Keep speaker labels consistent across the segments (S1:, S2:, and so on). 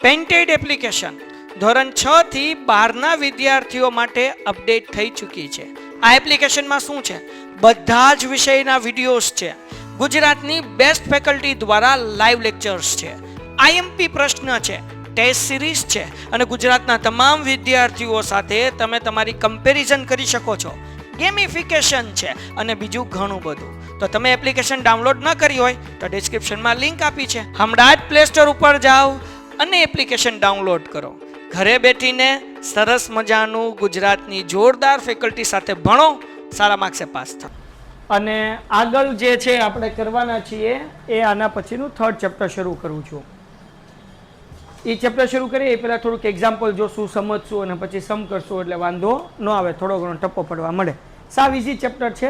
S1: Painted application ધોરણ 6 થી 12ના વિદ્યાર્થીઓ માટે અપડેટ થઈ ચૂકી છે. આ એપ્લિકેશનમાં શું છે? બધા જ વિષયના વિડીયોઝ છે. ગુજરાતની બેસ્ટ ફેકલ્ટી દ્વારા લાઈવ લેક્ચર્સ છે. આઈએમપી પ્રશ્ન છે, ટેસ્ટ સિરીઝ છે અને ગુજરાતના તમામ વિદ્યાર્થીઓ સાથે તમે તમારી કમ્પેરિઝન કરી શકો છો. ગેમિફિકેશન છે અને બીજું ઘણું બધું. તો તમે એપ્લિકેશન ડાઉનલોડ ન કરી હોય તો ડિસ્ક્રિપ્શનમાં લિંક આપી છે. હમણાં જ પ્લે સ્ટોર ઉપર જાઓ અને એપ્લિકેશન ડાઉનલોડ કરો. ઘરે બેઠીને સરસ મજાનું ગુજરાતની જોરદાર ફેકલ્ટી સાથે ભણો, સારા માર્ક્સે પાસ થાઓ. અને આગળ જે છે આપણે કરવાના છીએ એ આના પછીનું 3rd ચેપ્ટર શરૂ કરું છું. એ ચેપ્ટર શરૂ કરીએ એ પહેલાં થોડુંક એક્ઝામ્પલ જોશું, સમજશું અને પછી સમ કરશું એટલે વાંધો ન આવે, થોડો ઘણો ટપ્પો પડવા મળે. સાવ ઇઝી ચેપ્ટર છે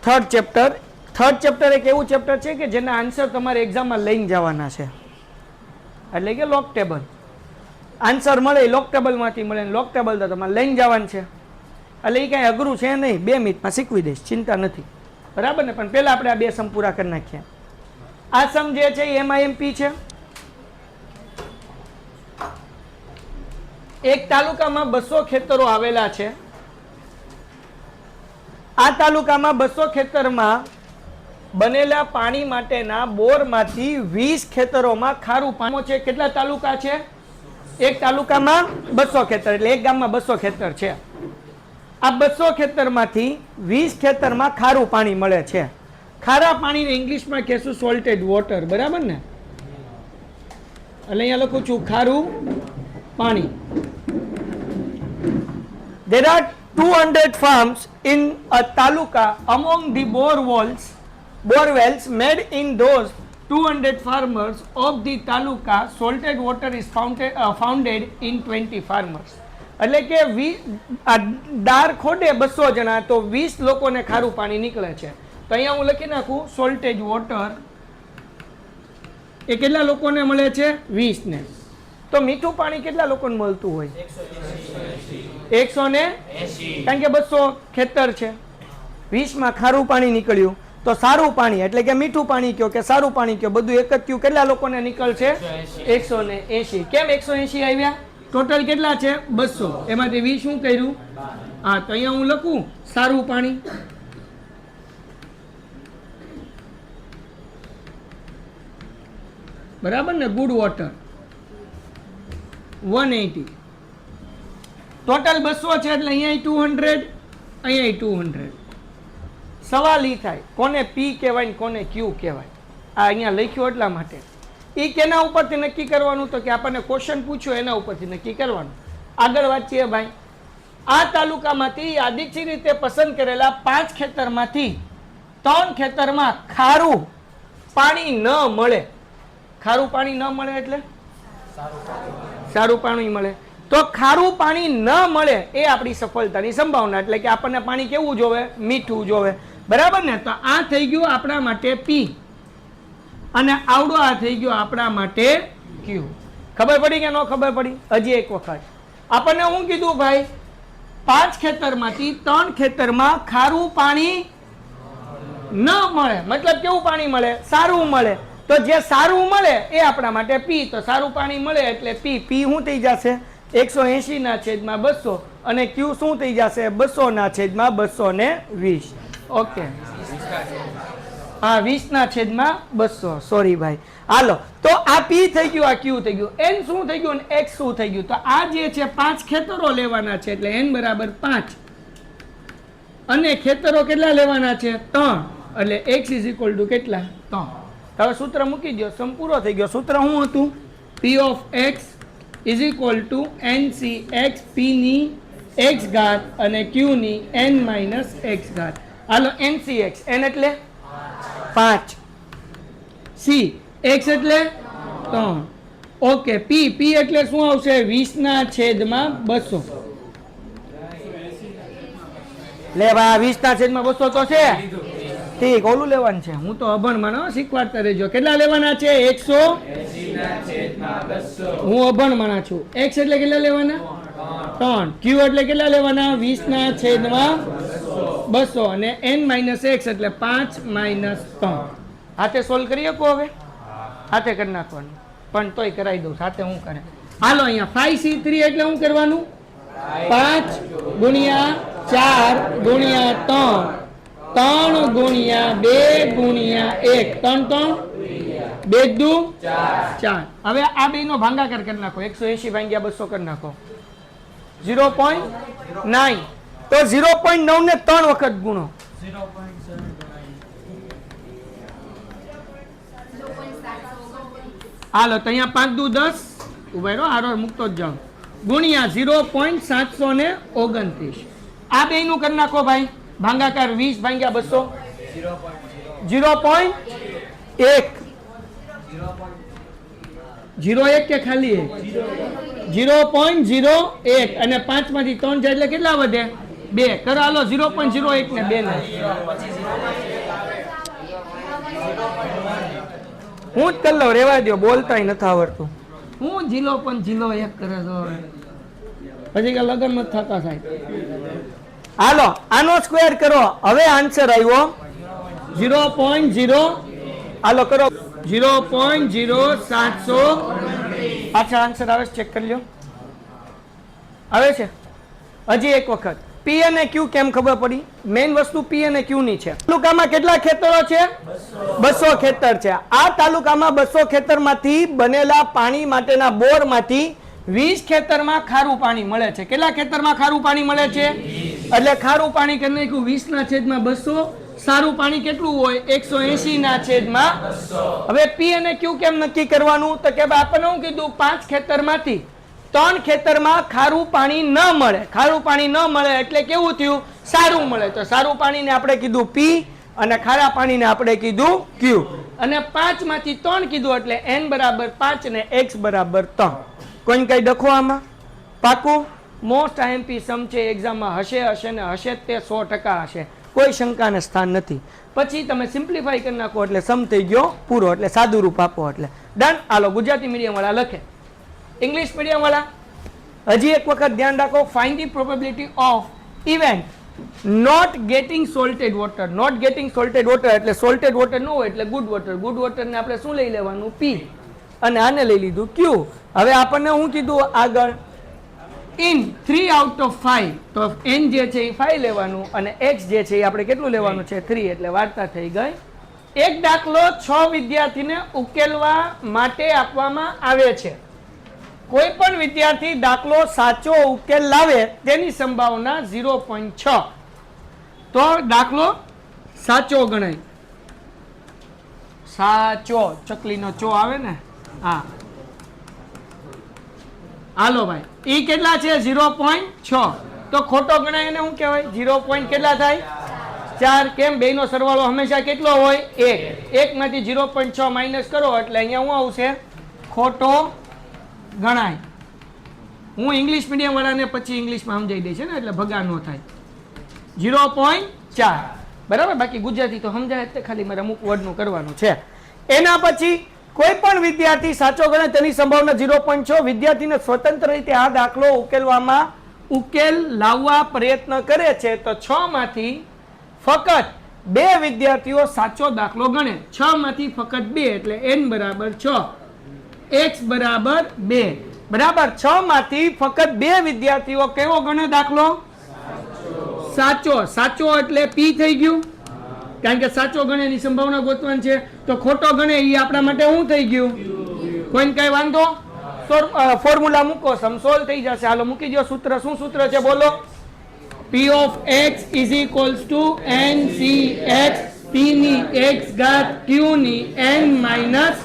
S1: 3rd ચેપ્ટર. 3rd ચેપ્ટર એક એવું ચેપ્ટર છે કે જેના આન્સર તમારે એક્ઝામમાં લઈને જવાના છે. એટલે કે લોક ટેબલ આન્સર મળે, લોક ટેબલમાંથી મળે, લોક ટેબલ તો તમારે લઈને જવાનું છે. એટલે એ કાંઈ અઘરું છે નહીં, 2 મિનિટમાં શીખવી દઈશ, ચિંતા નથી, બરાબર ને. પણ પહેલાં આપણે આ 2 સમ પૂરા કરી નાખીએ. આ સમ જે છે એ MIMP છે. એક તાલુકામાં 200 ખેતરો આવેલા છે. આ તાલુકામાં 200 ખેતરમાં બનેલા પાણી માટેના બોરમાંથી 20 ખેતરોમાં ખારું પાણી છે. કેટલા તાલુકા છે? એક તાલુકામાં 200 ખેતર, એટલે એક ગામમાં 200 ખેતર છે. આ 200 ખેતરમાંથી 20 ખેતરમાં ખારું પાણી મળે છે. ખારા પાણીને ઇંગ્લિશમાં કહેશું સોલ્ટેડ વોટર, બરાબર ને. એટલે અહીંયા લખું છું ખારું પાણી. There are 200 farms in a taluka. Among the borewells made in those 200 farmers of the taluka, salted water is founded in 20 farmers. એટલે કે દાર ખોડે 200 જણા તો 20 લોકોને ખારું પાણી નીકળે છે. તો અહીંયા હું લખી નાખું સોલ્ટેજ વોટર એ કેટલા લોકોને મળે છે? 20 ને. તો મીઠું પાણી કેટલા લોકોને મળતું હોય? 180. કારણ કે 200 ખેતર છે, 20 માં ખારું પાણી નીકળ્યું તો સારું પાણી એટલે કે મીઠું પાણી કયો કે સારું પાણી કયો, બધું એક જ થયું. કેટલા લોકોને નીકળશે? 180. કેમ 180 આવ્યા? ટોટલ કેટલા છે? 200. એમાંથી 20 શું કર્યું? હા, તો અહીંયા હું લખું સારું પાણી. બરાબર ને. Good water 180. ટોટલ 200 છે એટલે અહીંયા 200, અહીંયા 200. સવાલ ઈ થાય કોને P કહેવાય ને કોને Q કહેવાય. આ અહીંયા લખ્યું એટલા માટે. એ કેના ઉપરથી નક્કી કરવાનું? તો કે આપણને ક્વેશ્ચન પૂછ્યો એના ઉપરથી નક્કી કરવાનું. આગળ વાંચીએ ભાઈ. આ તાલુકામાંથી યાદીચી રીતે પસંદ કરેલા 5 ખેતરમાંથી 3 ખેતરમાં ખારું પાણી ન મળે. ખારું પાણી ન મળે એટલે સારું પાણી મળે. તો ખારું પાણી ન મળે એ આપણી સફળતાની સંભાવના. એટલે કે આપણને પાણી કેવું જોવે? મીઠું જોવે, બરાબર ને. તો આ થઈ ગયું આપણા માટે P અને આવડો આ થઈ ગયો આપણા માટે Q. ખબર પડી કે ન ખબર પડી? હજી એક વખત આપણને હું કીધું ભાઈ? 5 ખેતરમાંથી 3 ખેતરમાં ખારું પાણી ન મળે. મતલબ કેવું પાણી મળે? સારું મળે. તો જે સારું મળે એ આપણા માટે P. તો સારું પાણી મળે એટલે P. P શું થઈ જશે? 180 ના છેદમાં 200 અને Q શું થઈ જશે? 200 ના છેદમાં 220. ઓકે, હા, 20 ના છેદમાં 200. સોરી ભાઈ. હાલો, તો આ P થઈ ગયું, આ Q થઈ ગયું. N શું થઈ ગયું અને X શું થઈ ગયું? તો આ જે છે 5 ખેતરો લેવાના છે એટલે N બરાબર 5 અને ખેતરો કેટલા લેવાના છે? 3. એટલે X ઇઝ ઇક્વલ ટુ કેટલા? 3. હવે સૂત્ર મૂકી દો, સમ પૂરો થઈ ગયો. સૂત્ર શું હતું? P of X is equal to NCX, P ની X ઘાત અને Q ની N માઇનસ X ઘાત. હાલો, NCX, N એટલે 5, C X એટલે 3. ઓકે, P એટલે શું આવશે? 20 ના છેદમાં 200. લે ભાઈ, 20 ના છેદમાં 200 તો છે. ઠીક, ઓલું લેવાનું છે. હું તો અભણ માનો, શીખવાડતા રહેજો. કેટલા લેવાના છે? 180 ના છેદમાં 200. હું અભણ માના છું. X એટલે કેટલા લેવાના? 3. Q એટલે કેટલા લેવાના? 20 ના છેદમાં 200 અને N માઇનસ X એટલે 5 માઇનસ 3. હાથે સોલ્વ કરી શકો? હવે હાથે કરી નાખવાનું. પણ તોય કરાવી દઉં સાથે હું કરે. હાલો અહીંયા 5C3 એટલે શું કરવાનું 5 ગુણ્યા 4 ગુણ્યા 3 3 ગુણ્યા 2 ગુણ્યા 1 3 3 2 દુ 4. હવે આ બે નો ભાગાકાર કરી નાખો 180 ભાગ્યા 200 કરી નાખો 0.9 તો 0.9 ને 3 વખત ગુણો હાલો તો અહીંયા 5 દુ 10 ઉભા રહો હારો મૂકતો જ જાઉં ગુણ્યા 0.729 આ બે નું કરી નાખો ભાઈ ભાગાકાર 20 ભાગ્યા 200 0.1 0.1 કે ખાલી 0.01 અને 5 માંથી 3 જાય એટલે કેટલા વધે 2 કરો હાલો 0.01 ને 2 ને હું જ કરી લઉં રેવા દો બોલતાય નથી આવડતું હું જીલો પણ જીલો 1 કરે તો પછી કે લગન મત થતા સાહેબ હાલો આનો સ્ક્વેર કરો હવે આન્સર આવ્યો 0.0 હાલો કરો 0.0700 પાછા આન્સર આવે ચેક કરી લો આવે છે હજી એક વખત પી અને ક્યુ કેમ ખબર પડી મેઇન વસ્તુ પી અને ક્યુ ની છે તાલુકામાં કેટલા ખેતરો છે 200 ખેતર છે આ તાલુકામાં 200 ખેતરમાંથી બનેલા પાણી માટેના બોર માંથી 20 ખેતરમાં ખારું પાણી મળે છે કેટલા ખેતરમાં ખારું પાણી મળે છે એટલે ખારું પાણી કરી નાખ્યું 20 ના છેદમાં 200 સારું પાણી કેટલું હોય 180 ના છેદમાં 200 હવે પી અને ક્યુ કેમ નક્કી કરવાનું તો કે આપણને હું કીધું 5 ખેતરમાંથી 3 ખેતરમાં ખારું પાણી ન મળે ખારું પાણી ન મળે એટલે કેવું થયું સારું મળે તો સારું પાણીને આપણે કીધું પી અને ખારા પાણીને આપણે કીધું ક્યુ અને 5 માંથી 3 કીધું એટલે n બરાબર 5 અને x બરાબર 3 કોઈને કઈ ડખો આમાં પાકું મોસ્ટ આઈએમપી સમ છે એક્ઝામમાં હશે ને હશે તે 100% હશે કોઈ શંકાને સ્થાન નથી પછી તમે સિમ્પ્લિફાઈ કરી નાખો એટલે સમ થઈ ગયો પૂરો એટલે સાદું રૂપ આપો એટલે ડન હાલો ગુજરાતી મીડિયમ વાળા લખે ઇંગ્લિશ મીડિયમ વાળા હજી એક વખત ધ્યાન રાખો find the probability of event not getting salted water not getting salted water એટલે સોલ્ટેડ વોટર ન હોય એટલે ગુડ વોટર ને આપણે શું લઈ લેવાનું પી અને આને લઈ લીધું ક્યુ હવે આપણને હું કીધું આગળ ઇન 3 આઉટ ઓફ 5 તો n જે છે એ 5 લેવાનું અને x જે છે એ આપણે કેટલું લેવાનું છે 3 એટલે વાર્તા થઈ ગઈ એક દાખલો 6 વિદ્યાર્થીને ઉકેલવા માટે આપવામાં આવે છે કોઈ પણ વિદ્યાર્થી દાખલો સાચો ઉકેલ લાવે તેની સંભાવના 0.6 તો દાખલો સાચો ગણાય સાચો ચકલીનો ચો આવે ને હા હાલો ભાઈ ઈ કેટલા છે 0.6 તો ખોટો ગણાય એને શું કહેવાય 0. કેટલા થાય 4 કેમ બે નો સરવાળો હંમેશા કેટલો હોય 1 માંથી 0.6 માઇનસ કરો એટલે અહીંયા શું આવશે ખોટો ગણાય હું ઇંગ્લિશ મીડિયમ વાળાને પછી ઇંગ્લિશમાં સમજાઈ દઈશ ને એટલે ભગા ન થાય 0.4 બરાબર બાકી ગુજરાતી તો સમજાય જ ખાલી મારે અમુક વર્ડનું કરવાનું છે એના પછી કોઈ પણ વિદ્યાર્થી સાચો ગણે તેની સંભાવના 0.6 વિદ્યાર્થીને સ્વતંત્ર રીતે આ દાખલો ઉકેલ લાવવા પ્રયત્ન કરે છે તો 6 માંથી ફક્ત 2 વિદ્યાર્થીઓ સાચો દાખલો ગણે 6 માંથી ફક્ત 2 એટલે n બરાબર 6 x બરાબર 2 બરાબર 6 માંથી ફક્ત 2 વિદ્યાર્થીઓ કેવો ગણે દાખલો સાચો એટલે p થઈ ગયું કારણ કે સાચો ગણે ની સંભાવના ગોતવાની છે તો ખોટો ગણે એ આપણા માટે શું થઈ ગયું કોઈને કઈ વાંધો ફોર્મ્યુલા મૂકો સમસોલ થઈ જશે હાલો મૂકી દો સૂત્ર શું સૂત્ર છે બોલો p of x is equals to ncx p ની x ઘાત q ની n minus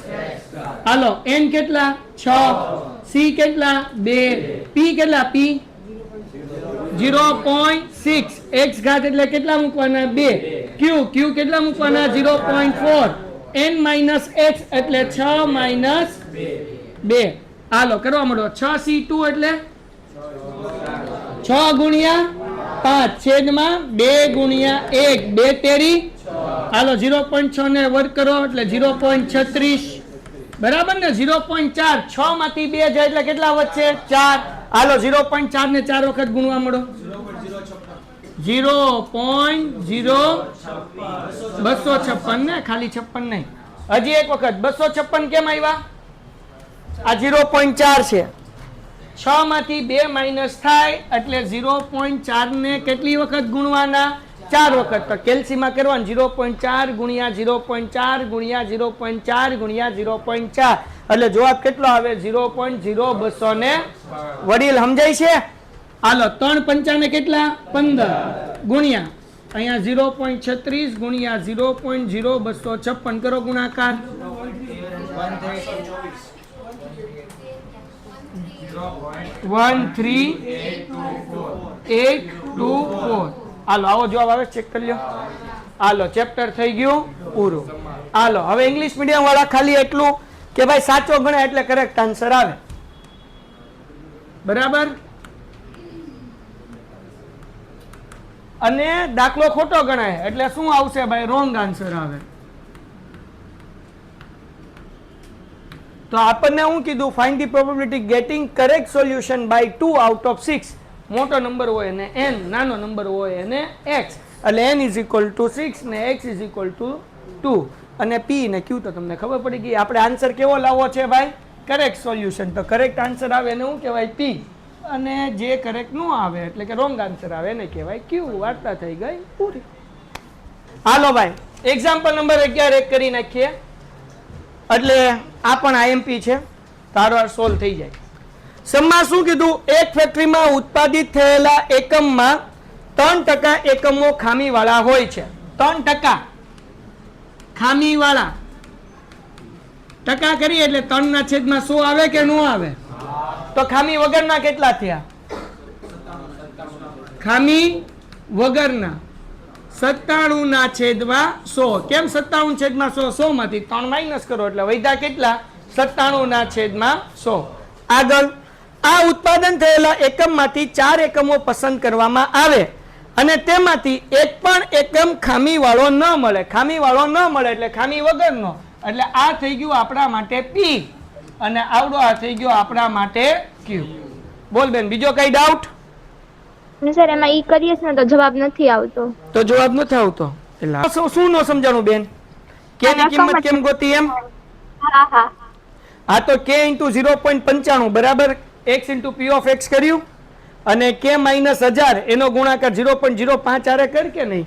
S1: હાલો n કેટલા 6 c કેટલા 2 p કેટલા p 0.6 x ઘાત એટલે કેટલા મૂકવાના 2 q કેટલા મૂકવાના 0.4 n minus x એટલે 6 minus 2 હાલો કરવા માંડો 6c2 એટલે 6 ગુણ્યા 5 છેદમાં 2 ગુણ્યા 1 2 તેરી હાલો 0.6 ને વર્ગ કરો એટલે 0.36 બરાબર ને 0.4 6 માંથી 2 જાય એટલે કેટલા વધશે 4 હાલો 0.4 ને 4 વખત ગુણવા મળો 0.256 ને ખાલી 56 નહીં હજી એક વખત 256 કેમ આવ્યા આ 0.4 છે 6 માંથી 2 માઇનસ થાય એટલે 0.4 ને કેટલી વખત ગુણવાના 4 વખત તો કેલ્સીમાં કરવાનું 0.4 ગુણ્યા 0.4 ગુણ્યા 0.4 ગુણ્યા 0.4 એટલે જવાબ કેટલો આવે 0.0200 ને વડીલ સમજાય છે હાલો 3 પંચા ને કેટલા 15 ગુણ્યા અહીંયા 0.36 ગુણ્યા 0.0256 કરો ગુણાકાર 13824 હાલો આવો જવાબ આવે ચેક કરી લો હાલો ચેપ્ટર થઈ ગયું પૂરું હાલો હવે ઇંગ્લિશ મીડિયમ વાળા ખાલી એટલું કે ભાઈ સાચો ગણાય એટલે કરેક્ટ આન્સર આવે બરાબર અને દાખલો ખોટો ગણાય એટલે શું આવશે ભાઈ રોંગ આન્સર આવે તો આપણને હું કીધું find the probability getting correct solution by 2 out of 6 મોટો નંબર હોય અને n નાનો નંબર હોય અને x એટલે n = 6 ને x = 2 અને p ને q તો તમને ખબર પડી ગઈ આપણે આન્સર કેવો લાવવો છે ભાઈ કરેક્ટ સોલ્યુશન તો કરેક્ટ આન્સર આવે એને શું કહેવાય p અને જે કરેક્ટ નો આવે એટલે કે રોંગ આન્સર આવે એને કહેવાય q વાર્તા થઈ ગઈ પૂરી હાલો ભાઈ એક્ઝામ્પલ નંબર 11 એક કરી નાખીએ એટલે આ પણ આઈએમપી છે તારો સોલ્વ થઈ જાય સમમાં શું કીધું એક ફેક્ટરીમાં ઉત્પાદિત થયેલા એકમમાં 3% એકમો ખામીવાળા હોય છે 3% ખામીવાળા ટકા કરી એટલે 3/100 આવે કે ન આવે તો ખામી વગરના કેટલા થયા ખામી વગરના 97/100 કેમ 97/100 100 માંથી 3 માઇનસ કરો એટલે વધ્યા કેટલા 97/100 આગળ આ ઉત્પાદન થયેલા એકમમાંથી 4 એકમો પસંદ કરવામાં આવે અને તેમાંથી એક પણ એકમ ખામીવાળો ન મળે ખામીવાળો ન મળે એટલે ખામી વગરનો એટલે આ થઈ ગયું આપણા માટે P અને આવડો આ થઈ ગયો આપણા માટે Q બોલ બેન બીજો કઈ ડાઉટ
S2: સર એમાં ઈ કરીએ ને તો જવાબ નથી આવતો
S1: તો જવાબ નથી આવતો એટલે શું નો સમજાણું બેન k ની કિંમત કેમ ગોતી એમ
S2: હા હા
S1: આ તો k * 0.95 બરાબર x * p of x કર્યું અને k - 1000 એનો ગુણાકાર 0.05 આરે કર કે નહીં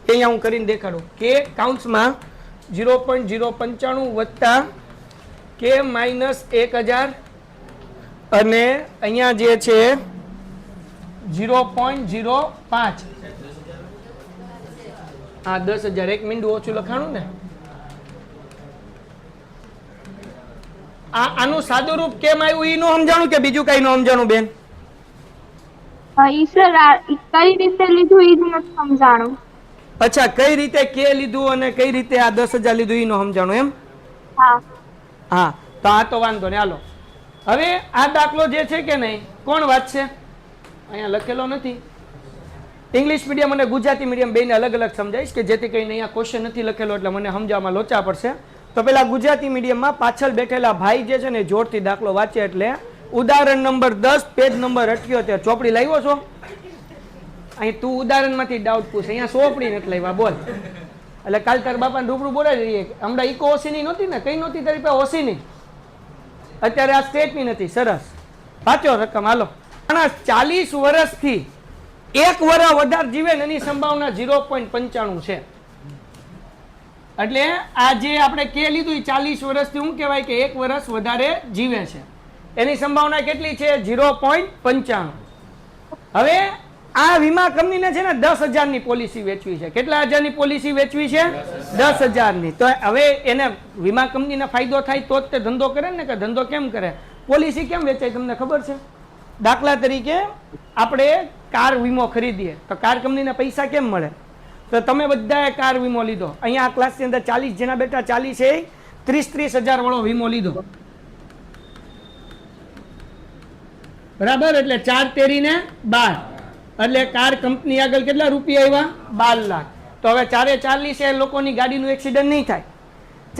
S1: અહીંયા હું કરીને દેખાડું k કાઉન્સમાં 0.095 વત્તા k - 1000 અને અહીંયા જે છે 0.05 આ 10,000 એક મિનિટ ઓછું લખાણું ને આનું સાદું રૂપ કેમ આવ્યું ઈ નો સમજાણું કે બીજું કઈ નો સમજાણું બેન
S2: ઈ સર કઈ રીતે લીધું ઈ જ નથી સમજાણું
S1: અચ્છા કઈ રીતે કે લીધું અને કઈ રીતે આ 10,000 લીધું ઈ નો સમજાણું એમ
S2: હા
S1: હા તો આ તો વાંધો ને હાલો હવે આ દાખલો જે છે કે નહીં કોણ વાંચશે અહીંયા લખેલો નથી ઇંગ્લિશ મીડિયમ અને ગુજરાતી મીડિયમ બેને અલગ અલગ સમજાઈશ કે જેથી કરીને અહીંયા ક્વેશ્ચન નથી લખેલો એટલે મને સમજાવવામાં લોચા પડશે તો પેલા ગુજરાતી મીડિયમમાં પાછળ બેઠેલા ભાઈ જે છે ને જોરથી દાખલો વાંચે એટલે ઉદાહરણ નંબર 10 પેજ નંબર 78 ચોપડી લાવ્યો છો અહીં તું ઉદાહરણમાંથી ડાઉટ પૂછ અહીંયા ચોપડી નથી લાવ્યા બોલ એટલે કાલ તાર બાપાને રૂબરૂ બોલાવી રહીએ હમણાં ઇકો ઓસીની નહોતી ને કઈ નહોતી તારી પાસે ઓસીની અત્યારે આ સ્ટેટની નથી સરસ વાંચો રકમ હાલો 40 વર્ષથી 1 વર્ષ વધારે જીવે ને એની સંભાવના 0.95 છે એટલે આ જે આપણે કે લીધું 40 વર્ષથી શું કહેવાય કે 1 વર્ષ વધારે જીવે છે એની સંભાવના કેટલી છે 0.95 હવે આ વીમા કંપનીને છે ને 10,000 ની પોલિસી વેચવી છે કેટલા હજારની પોલિસી વેચવી છે 10,000 ની તો હવે એને વીમા કંપનીને ફાયદો થાય તો જ તે ધંધો કરે ને કે ધંધો કેમ કરે પોલિસી કેમ વેચાય તમને ખબર છે દાખલા તરીકે આપણે કાર વીમો ખરીદીએ તો કાર કંપનીને પૈસા કેમ મળે તો તમે બધાએ કાર વીમો લીધો અહીંયા આ ક્લાસની અંદર 40 જેના બેટા 40 છે 30,000 વાળો વીમો લીધો બરાબર એટલે 4 તેરીને 12 એટલે કાર કંપની આગળ કેટલા રૂપિયા આવ્યા 12 લાખ તો હવે 440 લોકોની ગાડીનું એક્સિડન્ટ નહીં થાય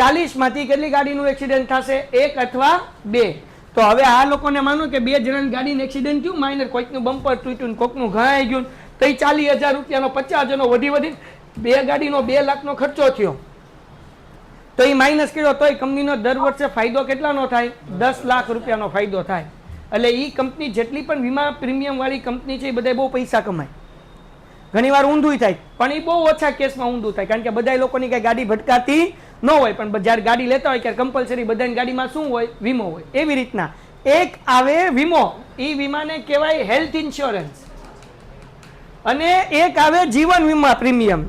S1: 40 માંથી કેટલી ગાડીનું એક્સિડન્ટ થશે 1 અથવા 2 તો હવે આ લોકોને માનો કે 2 જણાની ગાડીનું એક્સિડન્ટ થયું માઇનર કોઈકનું બમ્પર તૂટ્યું કોઈકનું ઘાઈ ગયું તો 40,000 રૂપિયાનો 50 જણો વધી 2 ગાડીનો 2 લાખનો ખર્ચો થયો તો એ માઇનસ કર્યો તોય કંપનીનો દર વર્ષે ફાયદો કેટલાનો થાય? 10 લાખ રૂપિયાનો ફાયદો થાય. એટલે એ કંપની જેટલી પણ વીમા પ્રીમિયમ વાળી કંપની છે એ બધા બહુ પૈસા કમાય. ઘણી વાર ઊંધું થાય, પણ એ બહુ ઓછા કેસમાં ઊંધું થાય, કારણ કે બધા લોકોની કઈ ગાડી ભટકાતી ન હોય, પણ જ્યારે ગાડી લેતા હોય ત્યારે કમ્પલસરી બધાની ગાડીમાં શું હોય? વીમો હોય. એવી રીતના એક આવે વીમો, એ વીમાને કહેવાય હેલ્થ ઇન્સ્યોરન્સ, અને એક આવે જીવન વીમા પ્રીમિયમ,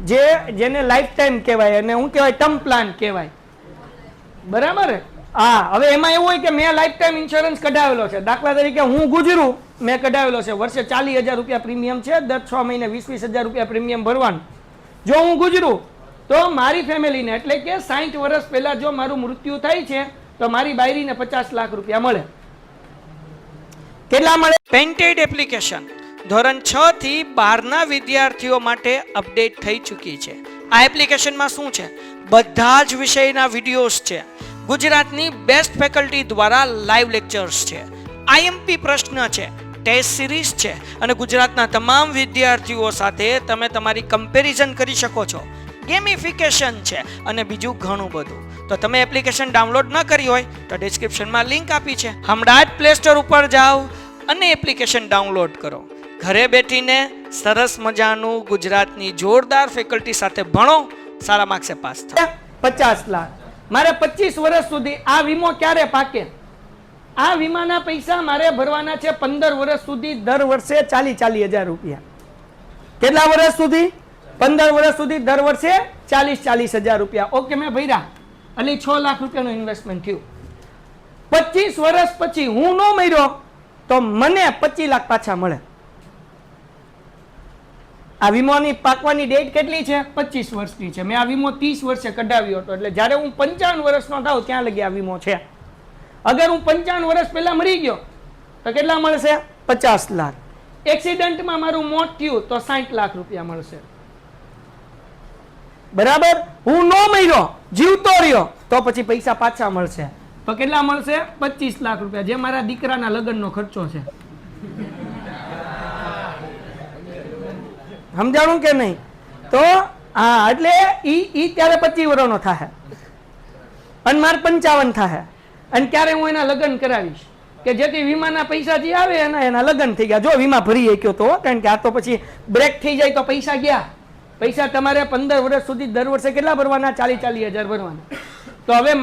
S1: જેને લાઈફ ટાઈમ કહેવાય, અને શું કહેવાય? ટર્મ પ્લાન કહેવાય. બરાબર? હા. હવે એમાં એવું હોય કે મેં લાઈફ ટાઈમ ઇન્સ્યોરન્સ કઢાવેલો છે, દાખલા તરીકે હું ગુજરું, મેં કઢાવેલો છે, વર્ષે 40,000 રૂપિયા પ્રીમિયમ છે, દર 6 મહિને 20,000 રૂપિયા પ્રીમિયમ ભરવાનું. જો હું ગુજરું તો મારી ફેમિલીને, એટલે કે 60 વર્ષ પહેલા જો મારું મૃત્યુ થાય છે તો મારી બાયરીને 50 લાખ રૂપિયા મળે. કેટલા મળે? પેન્ટેડ એપ્લિકેશન ધોરણ 6 થી 12ના વિદ્યાર્થીઓ માટે અપડેટ થઈ ચૂકી છે. આ એપ્લિકેશનમાં શું છે? બધા જ વિષયના વિડીયોઝ છે, ગુજરાતની બેસ્ટ ફેકલ્ટી દ્વારા લાઈવ લેક્ચર્સ છે, આઈએમપી પ્રશ્ન છે, ટેસ્ટ સિરીઝ છે, અને ગુજરાતના તમામ વિદ્યાર્થીઓ સાથે તમે તમારી કમ્પેરિઝન કરી શકો છો. ગેમિફિકેશન છે અને બીજું ઘણું બધું. તો તમે એપ્લિકેશન ડાઉનલોડ ન કરી હોય તો ડિસ્ક્રિપ્શનમાં લિંક આપી છે, હમણાં જ પ્લે સ્ટોર ઉપર જાઓ અને એપ્લિકેશન ડાઉનલોડ કરો. ઘરે બેઠીને સરસ મજાનું ગુજરાતની જોરદાર ફેકલ્ટી સાથે ભણો, સારા માર્ક્સે પાસ થાઓ. 50 લાખ મારે 25 વર્ષ સુધી. આ વીમો ક્યારે પાકે? આ વીમાના પૈસા મારે ભરવાના છે 15 વર્ષ સુધી, દર વર્ષે 40,000 રૂપિયા. કેટલા વર્ષ સુધી? 15 વર્ષ સુધી, દર વર્ષે 40,000 રૂપિયા. ઓકે, મેં ભર્યા એટલે 6 લાખ રૂપિયાનું ઇન્વેસ્ટમેન્ટ થયું. 25 વર્ષ પછી હું ન મર્યો તો મને 25 લાખ પાછા મળે. આ વીમોની પાકવાની ડેટ કેટલી છે? 25 વર્ષની છે. મેં આ વીમો 30 વર્ષે કઢાવ્યો હતો, એટલે જ્યારે હું 55 વર્ષનો થાવ ત્યાં લગી આ વીમો છે. અગર હું 55 વર્ષ પહેલા મરી ગયો તો કેટલા મળશે? 50 લાખ. એક્સિડન્ટમાં મારું મોત થયું તો 60 લાખ રૂપિયા મળશે. બરાબર? હું ન મર્યો, જીવતો રહ્યો તો પછી પૈસા પાછા મળશે. તો કેટલા મળશે? 25 લાખ રૂપિયા, જે મારા દીકરાના લગ્નનો ખર્ચો છે. સમજાણું કે નહીં? તો હા, એટલે ઈ ત્યારે 25 વર્ષનો થાય અને મારે 55 થાય, અને ક્યારે હું એના લગ્ન કરાવીશ કે જેથી વીમાના પૈસા જે આવે એના લગ્ન થઈ ગયા. જો વીમા ભરી ગયો તો, કારણ કે આ તો પછી બ્રેક થઈ જાય તો પૈસા ગયા. પૈસા તમારે 15 વર્ષ સુધી દર વર્ષે કેટલા ભરવાના? 40,000 ભરવાના. તો હવે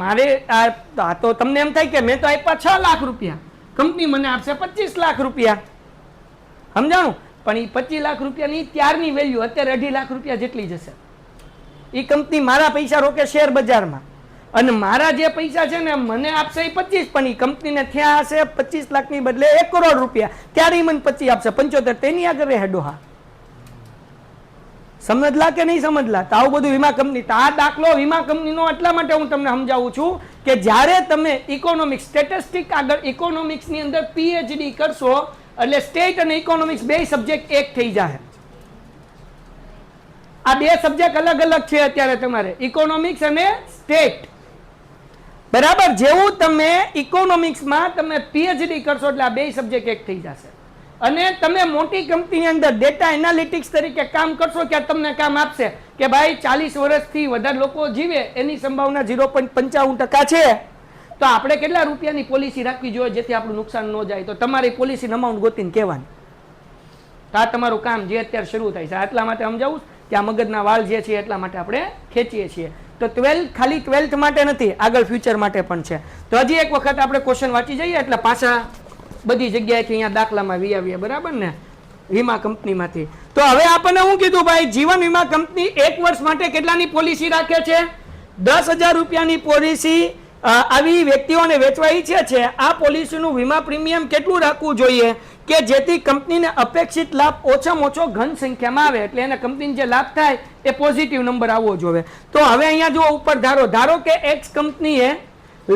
S1: મારે આ તો તમને એમ થાય કે મેં તો આપ્યા 6 લાખ રૂપિયા, કંપની મને આપશે 25 લાખ રૂપિયા. સમજાણું? પણ એ 25 લાખ રૂપિયાની ત્યારની વેલ્યુ અત્યારે 2.5 લાખ રૂપિયા જેટલી જશે. એ કંપની મારા પૈસા રોકે શેર બજારમાં, અને મારા જે પૈસા છે ને મને આપશે 25, પણ એ કંપનીને ત્યાં હશે 25 લાખની બદલે 1 કરોડ રૂપિયા, ત્યારે એ મને 25 આપશે. 75 તેની આગળ હેડો. હા, સમજલા કે નહીં સમજલા? તો આવું બધું વીમા કંપની. તો આ દાખલો વીમા કંપનીનો એટલા માટે હું તમને સમજાવું છું કે જ્યારે તમે ઇકોનોમિક્સ, સ્ટેટિસ્ટિક આગળ ઇકોનોમિક્સની અંદર પીએચડી કરશો એટલે સ્ટેટ અને ઇકોનોમિક્સ બે સબ્જેક્ટ એક થઈ જાય. આ બે સબ્જેક્ટ અલગ અલગ છે અત્યારે તમારે, ઇકોનોમિક્સ અને સ્ટેટ. બરાબર? જેવું તમે ઇકોનોમિક્સમાં તમે પીએચડી કરશો એટલે આ બે સબ્જેક્ટ એક થઈ જશે. અને તમે મોટી કંપનીની અંદર ડેટા એનાલિટિક્સ તરીકે કામ કરશો, કે તમને કામ આપશે કે ભાઈ 40 વર્ષથી વધારે લોકો જીવે એની સંભાવના 0.95% છે, તો આપણે કેટલા રૂપિયાની પોલિસી રાખવી જોઈએ જેથી આપણું નુકસાન ન જાય? તો તમારી પોલિસી અમાઉન્ટ ગોતીને કહેવાની. તો આ તમારું કામ જે અત્યારે શરૂ થાય છે. એટલા માટે સમજાવું કે આ મગજના વાળ જે છે એટલા માટે આપણે ખેંચીએ છીએ. તો 12 ખાલી 12th માટે નથી, આગળ ફ્યુચર માટે પણ છે. તો હજી એક વખત આપણે ક્વેશ્ચન વાંચી જઈએ એટલે પાછા બધી જગ્યાએથી અહીંયા દાખલામાં વી આવીએ. બરાબર ને? વીમા કંપનીમાંથી. તો હવે આપણને શું કીધું ભાઈ? જીવન વીમા કંપની 1 વર્ષ માટે કેટલાની પોલિસી રાખે છે? 10,000 રૂપિયાની પોલિસી આવી વ્યક્તિઓને વેચવા ઈચ્છે છે. આ પોલિસીનું વીમા પ્રીમિયમ કેટલું રાખવું જોઈએ કે જેથી કંપનીને અપેક્ષિત લાભ ઓછામાં ઓછો ઘન સંખ્યામાં આવે, એટલે એને કંપનીને જે લાભ થાય એ પોઝિટિવ નંબર આવવો જોઈએ. તો હવે અહીંયા જો ઉપર ધારો કે એક્સ કંપનીએ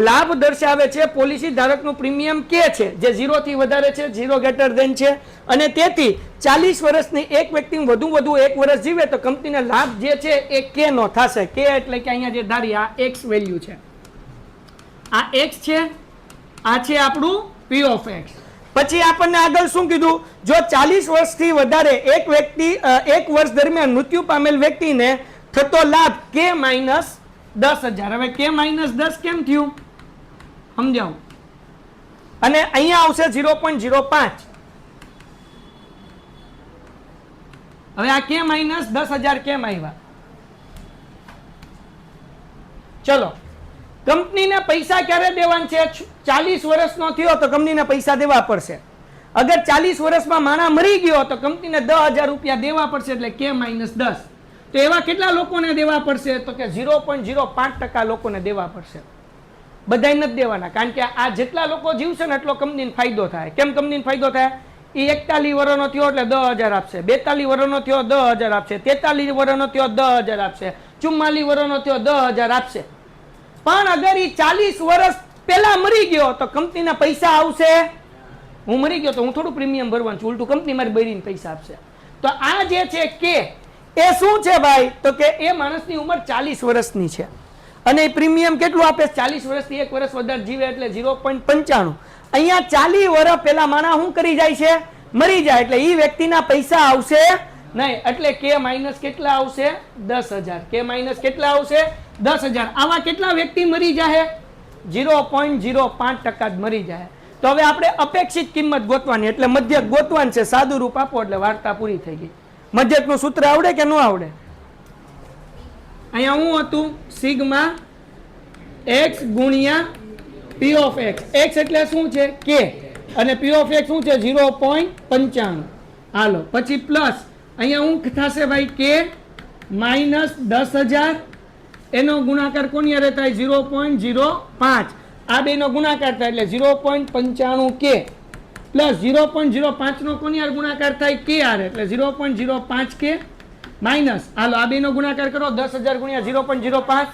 S1: લાભ દર્શાવે છે, પોલિસી ધારકનું પ્રીમિયમ કે છે જે 0 થી વધારે છે, 0 ગ્રેટર ધેન છે, અને તેથી 40 વર્ષની એક વ્યક્તિ વધુ 1 વર્ષ જીવે તો કંપનીને લાભ જે છે એ કે નો થશે. કે એટલે કે અહીંયા જે ધારી આ એક્સ વેલ્યુ છે, આ એક્સ છે, આ છે આપણું પી ઓફ એક્સ. પછી આપણને આગળ શું કીધું? જો 40 વર્ષથી વધારે એક વ્યક્તિ 1 વર્ષ દરમિયાન મૃત્યુ પામેલ વ્યક્તિને થતો લાભ કે માઇનસ 10,000. હવે કે -10 કેમ થયું સમજાવું. અને અહીંયા આવશે 0.05. હવે આ કે -10,000 કેમ આવ્યા? ચલો, કંપનીને પૈસા ક્યારે દેવાના છે? 40 વર્ષનો થયો તો કંપનીને પૈસા દેવા પડશે. અગર 40 વર્ષમાં માણસ મરી ગયો તો કંપનીને 10,000 રૂપિયા દેવા પડશે, એટલે કે -10. તો એવા કેટલા લોકોને દેવા પડશે? તો કે 0.05% લોકોને દેવા પડશે. બધાય નથી દેવાના, કારણ કે આ જેટલા લોકો જીવશે ને એટલો કંપનીને ફાયદો થાય. કેમ કંપનીને ફાયદો થાય? એ 41 વર્ષનો થયો એટલે 10,000 આપશે, 42 વર્ષનો થયો 10,000 આપશે, 43 વર્ષનો થયો 10,000 આપશે, 44 વર્ષનો થયો 10,000 આપશે. પણ અગર એ 40 વર્ષ પહેલા મરી ગયો તો કંપનીના પૈસા આવશે? હું મરી ગયો તો હું થોડું પ્રીમિયમ ભરવાનું છું, ઉલટું કંપની મારી બૈરીને પૈસા આપશે. તો આ જે છે કે એ શું છે ભાઈ? તો કે એ માણસની ઉંમર 40 વર્ષની છે અને એ પ્રીમિયમ કેટલું આપે? 40 વર્ષથી 1 વર્ષ વધારે જીવે એટલે 0.95. અહીંયા 40 વર્ષ પહેલા માણસ શું કરી જાય છે? મરી જાય, એટલે એ વ્યક્તિના પૈસા આવશે નહીં. એટલે કે માઇનસ કેટલા આવશે? 10,000. કે માઇનસ કેટલા આવશે? 10,000. આવા કેટલા વ્યક્તિ મરી જાય? 0.05% જ મરી જાય. તો હવે આપણે અપેક્ષિત કિંમત ગોતવાની, એટલે મધ્યક ગોતવાનું છે. સાદું રૂપ આપો એટલે વાર્તા પૂરી થઈ ગઈ. મધ્યકનું સૂત્ર આવડે કે ન આવડે? અહીંયા શું હતું? સિગ્મા x ગુણ્યા p ઓફ x. x એટલે શું છે? k. અને p ઓફ x શું છે? 0.95. હાલો, પછી પ્લસ અહીંયા શું થશે ભાઈ? k -10,000. એનો ગુણાકાર કોની હારે થાય? 0.05. આ બેનો ગુણાકાર થાય એટલે 0.95 k પ્લસ 0.05 નો કોની હારે ગુણાકાર થાય? k હારે, એટલે 0.05 k માઇનસ, હાલો આ બેનો ગુણાકાર કરો, 10,000 ગુણ્યા 0.05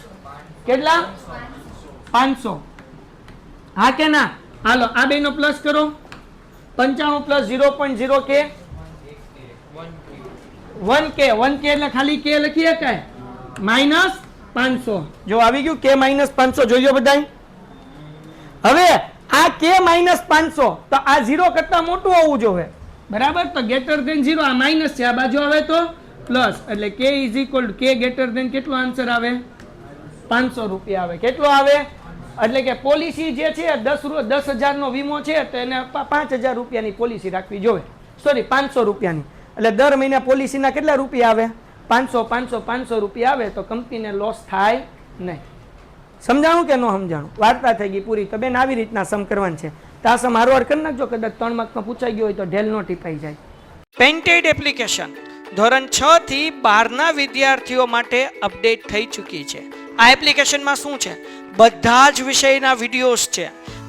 S1: કેટલા? 500. હા કે ના? હાલો આ બેનો પ્લસ કરો, 95 પ્લસ 0.0 k 1k. 1k એટલે ખાલી k લખી શકાય, -500. જો આવી ગયું k -500. જોઈજો બધાય. હવે આ k -500 તો આ 0 કરતા મોટું હોવું જોઈએ, બરાબર? તો ગ્રેટર ધેન 0. આ માઇનસ છે, આ બાજુ આવે તો પ્લસ, એટલે k = k ગ્રેટર ધેન કેટલો આન્સર આવે? 500 રૂપિયા આવે. કેટલો આવે? એટલે કે પોલિસી જે છે 10,000 નો વીમો છે તો એને 5,000 રૂપિયાની પોલિસી રાખવી જોઈએ. સોરી, 500 રૂપિયાની. એટલે દર મહિને પોલિસીના કેટલા રૂપિયા આવે? 500 રૂપિયા આવે. તો કંપનીને લોસ થાય નહીં. સમજાણું કે ન સમજાણું? વાર્તા થઈ ગઈ પૂરી. તો બેન આવી રીતના સમ કરવાનું છે. તો આ સમ હારવાર કરી નાખજો, કદાચ 3 માર્કમાં પૂછાઈ ગયો હોય તો ઢેલ નો ટીપાઈ જાય. પેન્ટેડ એપ્લિકેશન ધોરણ 6 થી 12ના વિદ્યાર્થીઓ માટે અપડેટ થઈ ચૂકી છે. આ એપ્લિકેશનમાં શું છે? બધા જ વિષયના વિડીયોઝ છે.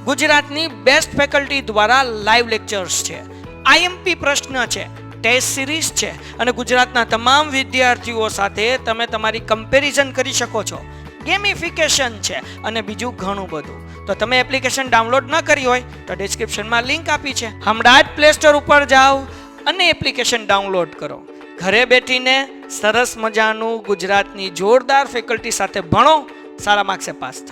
S1: ગુજરાતની બેસ્ટ ફેકલ્ટી દ્વારા લાઈવ લેક્ચર્સ છે. આઈએમપી પ્રશ્ન છે, ટેસ્ટ સિરીઝ છે અને ગુજરાતના તમામ વિદ્યાર્થીઓ સાથે તમે તમારી કમ્પેરિઝન કરી શકો છો. ગેમિફિકેશન છે અને બીજું ઘણું બધું. તો તમે એપ્લિકેશન ડાઉનલોડ ન કરી હોય તો ડિસ્ક્રિપ્શનમાં લિંક આપી છે. હમણાં જ પ્લે સ્ટોર ઉપર જાઓ અને એપ્લિકેશન ડાઉનલોડ કરો. ઘરે બેઠીને સરસ મજાનું ગુજરાતની જોરદાર ફેકલ્ટી સાથે ભણો, સારા માર્ક્સે પાસ થાઓ.